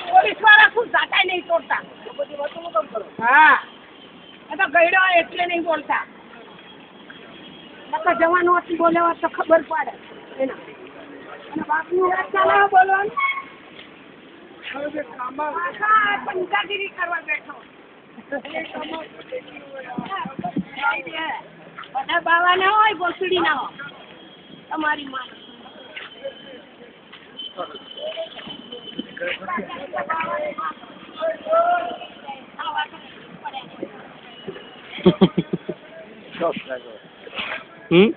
Police वाला खुद जाता नहीं तोड़ता। हाँ तो गईड़ो એટલે नहीं बोलता નકર જવાનો બોલે તો ખબર પડે એના અને બાપનું વાત ચાલે બોલવાનું હવે કામા પંચાગીરી કરવા બેઠો બધા બાવા ના હોય ગોસડી ના હોય તમારી માં Hmm?